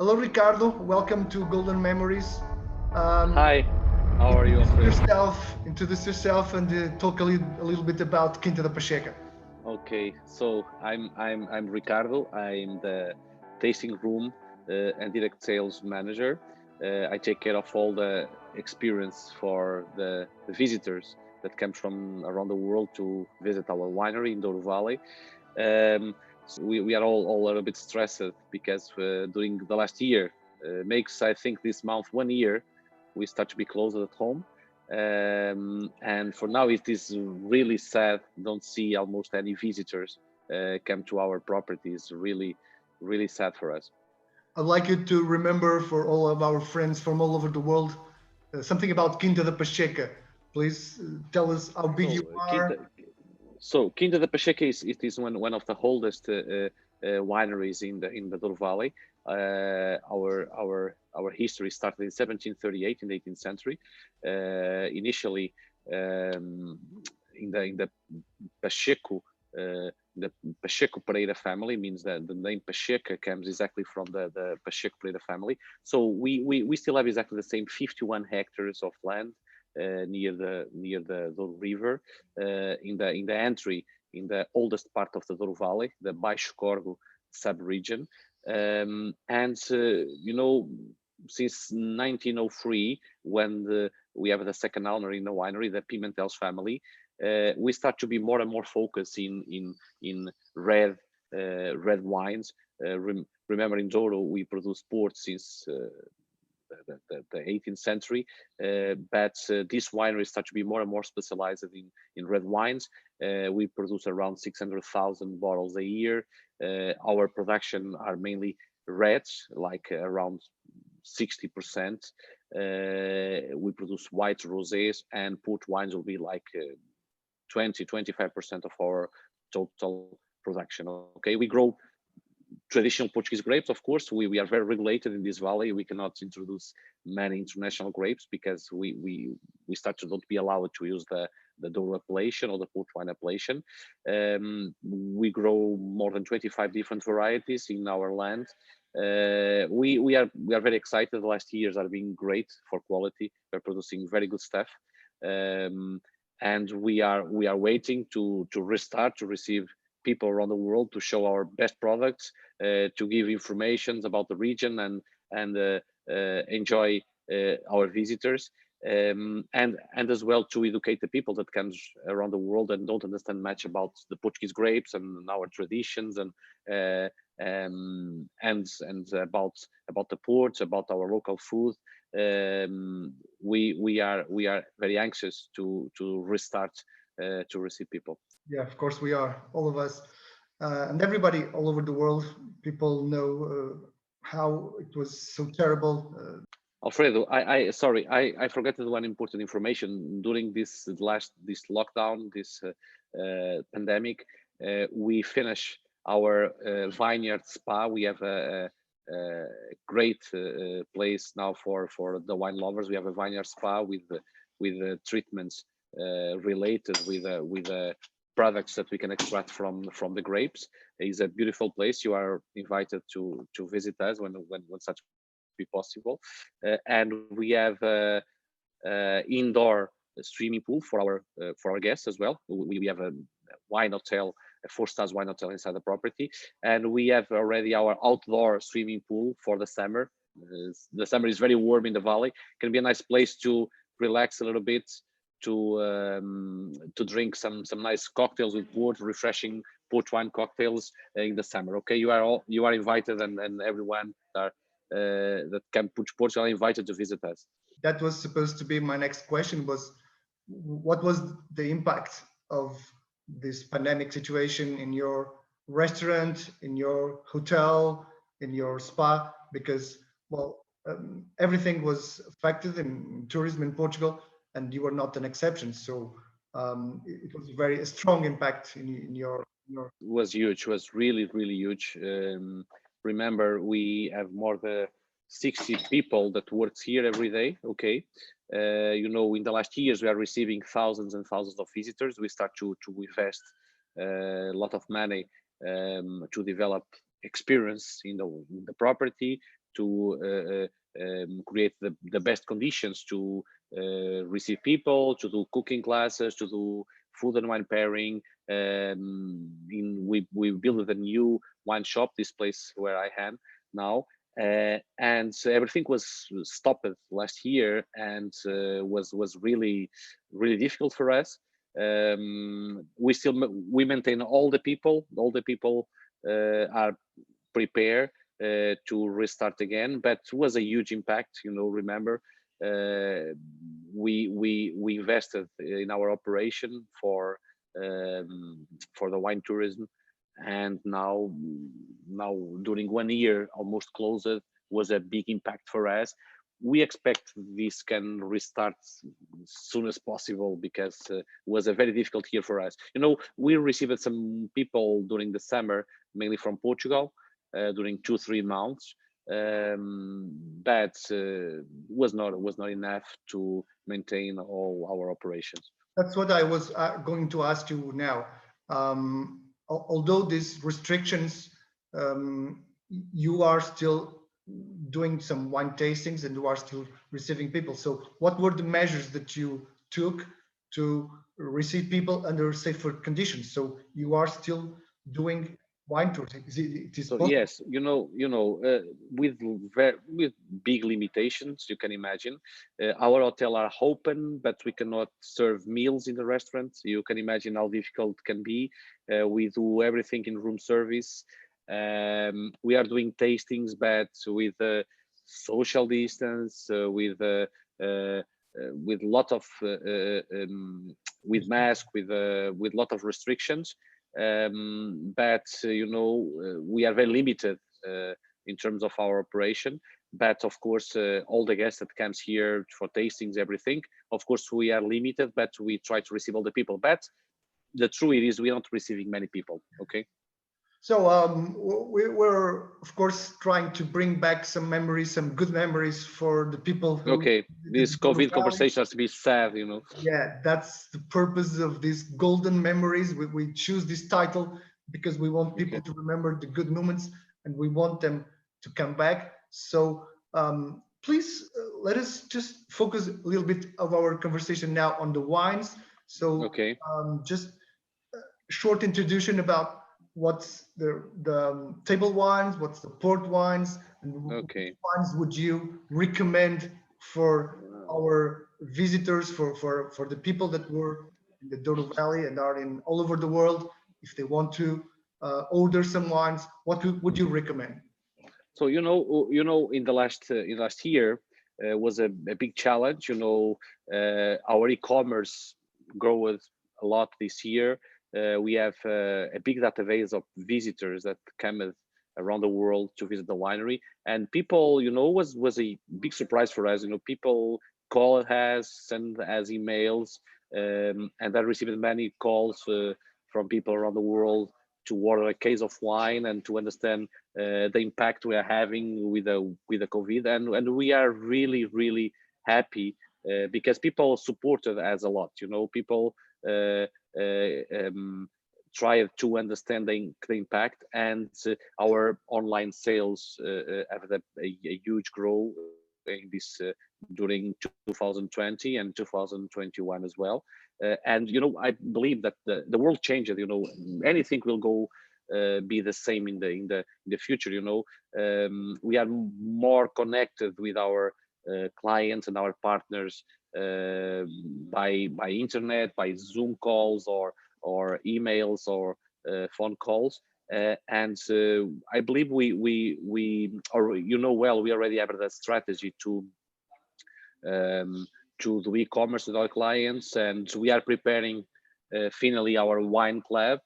Hello, Ricardo. Welcome to Golden Memories. Um, Hi, how are you, introduce Alfredo? yourself, and talk a little bit about Quinta da Pacheca. Okay, so I'm Ricardo. I'm the tasting room and direct sales manager. I take care of all the experience for the visitors that come from around the world to visit our winery in Douro Valley. We are all a little bit stressed because during the last year makes I think this month 1 year we start to be closer at home. And for now it is really sad, don't see almost any visitors come to our properties. Really sad for us. I'd like you to remember for all of our friends from all over the world something about Quinta da Pacheca. Please tell us how big you so uh, are. quinta Quinta da Pacheca is one of the oldest wineries in the Douro Valley. Our history started in 1738 in the 18th century. Initially, um, in the Pacheco, the Pacheco Pereira family, means that the name Pacheca comes exactly from the Pacheco Pereira family. So we still have exactly the same 51 hectares of land near the Douro River, in the entry in the oldest part of the Douro Valley, the Baixo Corgo sub-region. And since 1903, when we have the second owner in the winery, the Pimentel's family, we start to be more and more focused in red wines. Remember, in Douro we produce port since the 18th century, but this winery start to be more and more specialized in red wines. We produce around 600,000 bottles a year. Our production are mainly reds, like around 60%. We produce white rosés, and port wines will be like 20-25% of our total production. Okay, we grow traditional Portuguese grapes. Of course, we are very regulated in this valley. We cannot introduce many international grapes because we start to not be allowed to use the Douro appellation or the port wine appellation. We grow more than 25 different varieties in our land. We are very excited. The last years are being great for quality. We're producing very good stuff. Um, and we are waiting to restart to receive people around the world to show our best products, to give information about the region and enjoy our visitors, and as well to educate the people that comes around the world and don't understand much about the Portuguese grapes and our traditions and about the ports, about our local food. We are very anxious to restart to receive people. Yeah, of course we are, all of us, and everybody all over the world. People know how it was so terrible. Alfredo, I sorry, I forgot the one important information during this lockdown, this pandemic. We finish our vineyard spa. We have a great place now for the wine lovers. We have a vineyard spa with treatments related with products that we can extract from the grapes. It's a beautiful place. You are invited to visit us when such be possible. And we have indoor swimming pool for our guests as well. We have a wine hotel, a 4 stars wine hotel inside the property, and we have already our outdoor swimming pool for the summer. The summer is very warm in the valley. Can be a nice place to relax a little bit, to drink some nice cocktails with port, refreshing port wine cocktails in the summer. Okay, you are invited, and everyone that can put Portugal are invited to visit us. That was supposed to be my next question, was what was the impact of this pandemic situation in your restaurant, in your hotel, in your spa? Because, well, everything was affected in tourism in Portugal, and you were not an exception. So it was a very strong impact in your. Was huge, was really huge. Remember, we have more than 60 people that works here every day. Okay, in the last years we are receiving thousands and thousands of visitors. We start to invest a lot of money to develop experience in the property, to create the best conditions to receive people, to do cooking classes, to do food and wine pairing. We built a new wine shop, this place where I am now, and everything was stopped last year, and was really difficult for us. We maintain all the people. All the people are prepared to restart again, but it was a huge impact. Remember, we invested in our operation for the wine tourism, and now during 1 year almost closed, was a big impact for us. We expect this can restart as soon as possible, because it was a very difficult year for us. We received some people during the summer, mainly from Portugal, during 2-3 months, but was not enough to maintain all our operations. That's what I was going to ask you now. Although these restrictions, you are still doing some wine tastings and you are still receiving people. So what were the measures that you took to receive people under safer conditions? So you are still doing wine tours. So yes, with big limitations, you can imagine. Our hotel are open, but we cannot serve meals in the restaurant. You can imagine how difficult it can be. We do everything in room service. We are doing tastings, but with social distance, with lot of with mask, with lot of restrictions. But we are very limited in terms of our operation. But of course, all the guests that comes here for tastings, everything, of course we are limited, but we try to receive all the people. But the truth is, we are not receiving many people. Okay. So we're of course trying to bring back some memories, some good memories for the people who. Okay, this COVID conversation has to be sad, Yeah, that's the purpose of these golden memories. We choose this title because we want people to remember the good moments, and we want them to come back. So please let us just focus a little bit of our conversation now on the wines. So just a short introduction about what's the table wines, what's the port wines, and what wines would you recommend for our visitors, for the people that were in the Douro Valley and are in all over the world? If they want to order some wines, what would you recommend? So in the last year was a big challenge. Our e-commerce growth a lot this year. We have a big database of visitors that come around the world to visit the winery, and people, was a big surprise for us. People call us, send us emails, and I received many calls from people around the world to order a case of wine and to understand the impact we are having with the COVID, and we are really happy because people supported us a lot. People try to understand the impact, and our online sales have a huge growth in this during 2020 and 2021 as well. And I believe that the world changes. Anything will go be the same in the future. We are more connected with our clients and our partners by internet, by Zoom calls or emails or phone calls, and I believe we already have the strategy to do e-commerce with our clients, and we are preparing finally our wine club.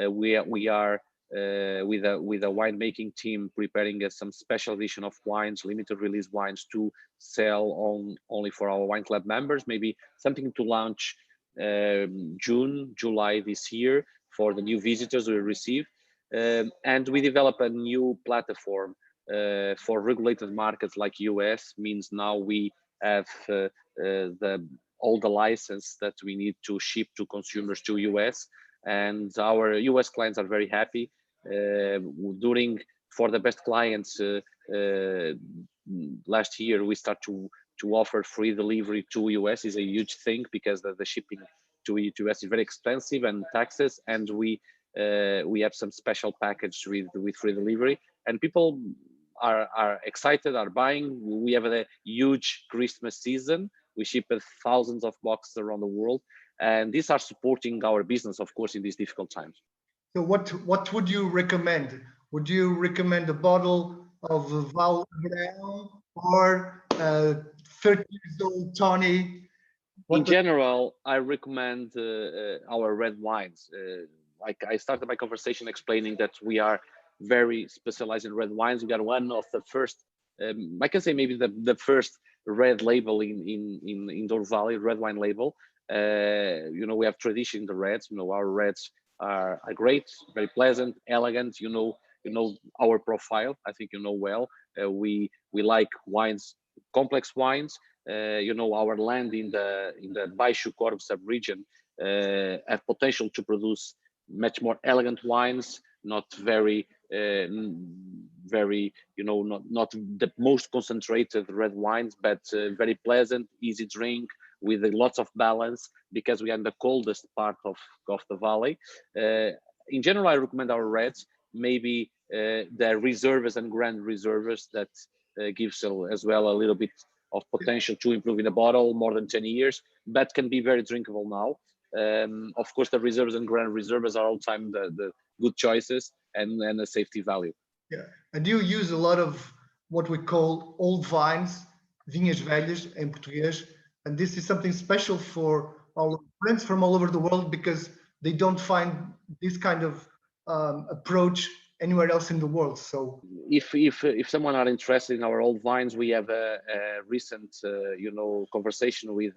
We are with a winemaking team preparing some special edition of wines, limited release wines to sell only for our wine club members. Maybe something to launch June, July this year for the new visitors we receive. And we develop a new platform for regulated markets like US. Means now we have all the license that we need to ship to consumers to US, and our US clients are very happy. During for the best clients, last year we start to offer free delivery to US. Is a huge thing because the shipping to US is very expensive and taxes, and we have some special package with free delivery, and people are excited, are buying. We have a huge Christmas season. We ship thousands of boxes around the world, and these are supporting our business, of course, in these difficult times. So what would you recommend? Would you recommend a bottle of Val Brown or 30 years old Tawny? In general, I recommend our red wines. Like I started my conversation explaining that we are very specialized in red wines. We are one of the first, I can say maybe the first red label in Douro Valley, red wine label. You know, we have tradition in the reds. You know, our reds are great, very pleasant, elegant. You know our profile. I think you know well. We like wines, complex wines. You know, our land in the Baixo Corvo sub-region have potential to produce much more elegant wines, not very you know, not the most concentrated red wines, but very pleasant, easy drink with lots of balance, because we are in the coldest part of the valley. In general, I recommend our reds, maybe the reserves and grand reserves that gives as well a little bit of potential to improve in a bottle, more than 10 years, but can be very drinkable now. Of course, the reserves and grand reserves are all time the good choices and a safety value. Yeah, and you use a lot of what we call old vines, vinhas velhas in Portuguese, and this is something special for our friends from all over the world because they don't find this kind of approach anywhere else in the world. So if someone are interested in our old vines, we have a recent you know, conversation with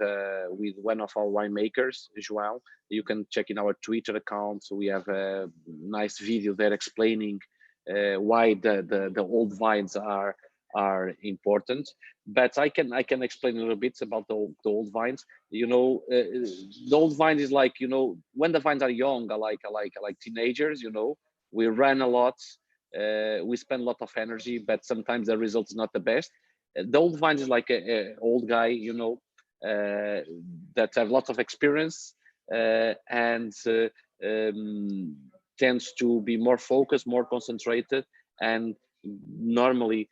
one of our winemakers, João. You can check in our Twitter account. So we have a nice video there explaining why the old vines are important. But I can explain a little bit about the old vines. You know, the old vine is like, you know, when the vines are young, I like teenagers. You know, we run a lot, we spend a lot of energy, but sometimes the result is not the best. The old vine is like a old guy, you know, that have lots of experience and tends to be more focused, more concentrated, and normally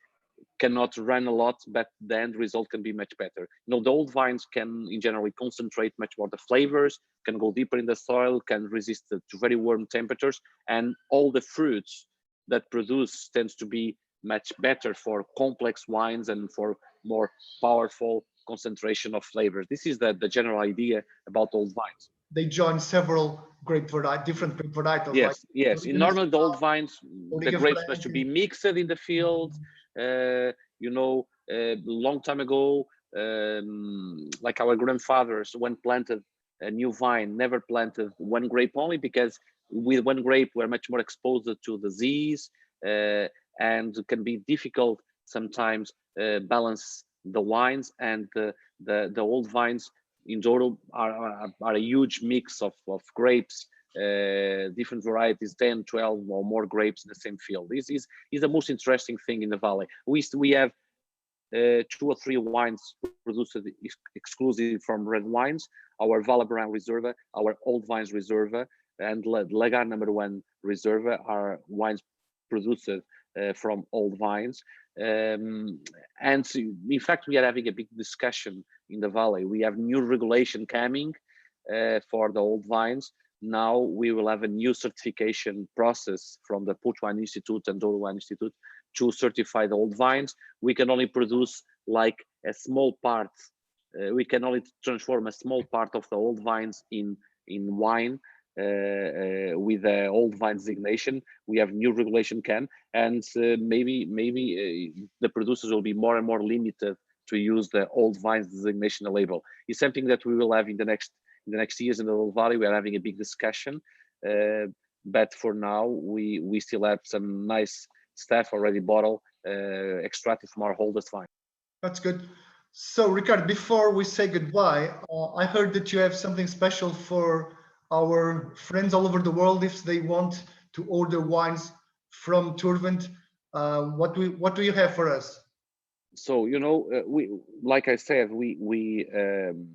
cannot run a lot, but the end result can be much better. You know, the old vines can in general concentrate much more the flavors, can go deeper in the soil, can resist to very warm temperatures, and all the fruits that produce tends to be much better for complex wines and for more powerful concentration of flavors. This is the general idea about old vines. they join several different grape varietals. Yes, like yes. In normal, the old vines, the grapes must be mixed in the field. You know, a long time ago, like our grandfathers, when planted a new vine, never planted one grape only, because with one grape we're much more exposed to disease, and it can be difficult sometimes balance the wines. And the old vines in Douro are a huge mix of grapes, different varieties, 10, 12 or more grapes in the same field. This is the most interesting thing in the valley. We have 2 or 3 wines produced exclusively from red wines: our Vala Brown Reserva, our Old Vines Reserva, and Lagar #1 Reserva are wines produced from old vines. And in fact, we are having a big discussion in the valley. We have new regulation coming for the old vines. Now we will have a new certification process from the Porto Wine Institute and Douro Wine Institute to certify the old vines. We can only produce like a small part. We can only transform a small part of the old vines in wine with the old vine designation. We have new regulation and maybe the producers will be more and more limited to use the old vines designation label. It's something that we will have in the next years in the Douro Valley. We are having a big discussion, but for now we still have some nice stuff already bottled, extracted from our oldest vine. That's good. So Ricardo, before we say goodbye, I heard that you have something special for our friends all over the world if they want to order wines from Turvent. What do you have for us? So, you know, we, like I said, in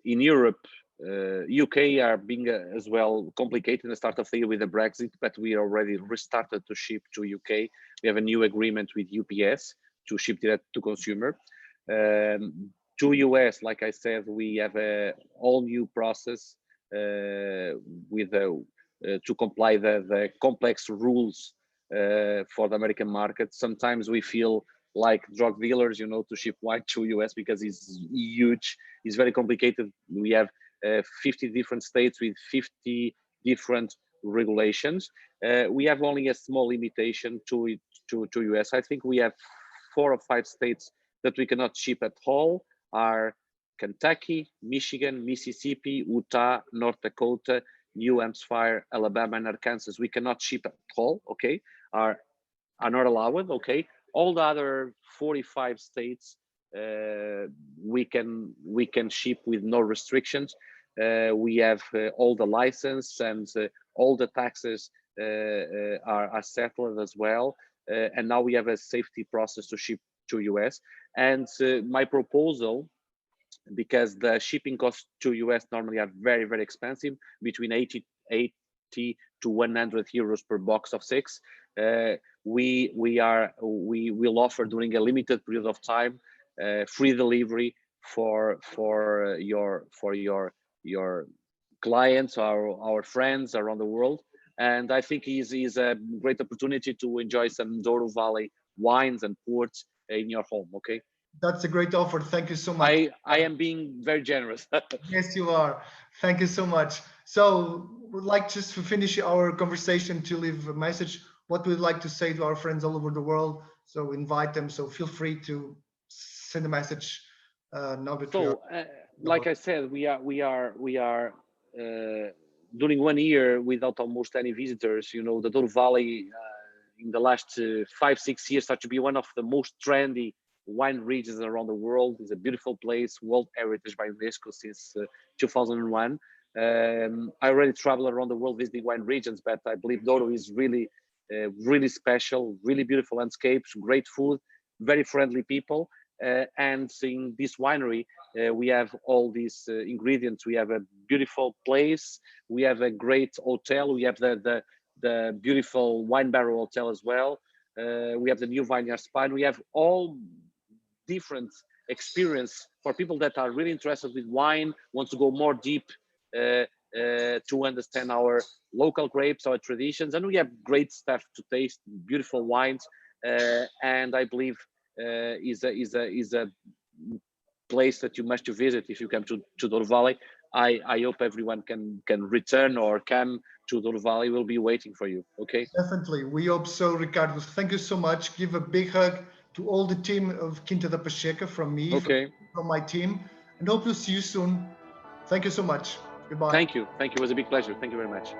Europe, UK are being as well complicated in the start of the year with the Brexit, but we already restarted to ship to UK. We have a new agreement with UPS to ship direct to consumer. To US, like I said, we have a all new process with to comply the complex rules for the American market. Sometimes we feel like drug dealers, you know, to ship wine to US because it's huge. It's very complicated. We have 50 different states with 50 different regulations. We have only a small limitation to US. I think we have 4 or 5 states that we cannot ship at all are Kentucky, Michigan, Mississippi, Utah, North Dakota, New Hampshire, Alabama, and Arkansas. We cannot ship at all, okay, are not allowed, okay. All the other 45 states we can ship with no restrictions. We have all the license and all the taxes are settled as well, and now we have a safety process to ship to US. And my proposal, because the shipping costs to US normally are very, very expensive, between 80 to 100 euros per box of 6. We will offer during a limited period of time free delivery for your clients, our friends around the world. And I think is a great opportunity to enjoy some Douro Valley wines and ports in your home. Okay. That's a great offer. Thank you so much. I am being very generous. Yes, you are. Thank you so much. So we'd like just to finish our conversation to leave a message. What we'd like to say to our friends all over the world. So invite them. So feel free to send a message. Now that so, like I said, we are during 1 year without almost any visitors. You know, the Douro Valley in the last 5-6 years started to be one of the most trendy wine regions around the world. It's a beautiful place, World Heritage by UNESCO since 2001. I already travel around the world visiting wine regions, but I believe Douro is really, really special, really beautiful landscapes, great food, very friendly people. And in this winery, we have all these ingredients. We have a beautiful place. We have a great hotel. We have the beautiful wine barrel hotel as well. We have the new vineyard spa. We have all different experience for people that are really interested with wine, want to go more deep to understand our local grapes, our traditions, and we have great stuff to taste, beautiful wines, and I believe is a place that you must visit if you come to Douro Valley. I hope everyone can return or come to Douro Valley. We'll be waiting for you. Okay. Definitely. We hope so, Ricardo. Thank you so much. Give a big hug to all the team of Quinta da Pacheca from me, okay, from my team, and hope to see you soon. Thank you so much. Goodbye. Thank you. It was a big pleasure. Thank you very much.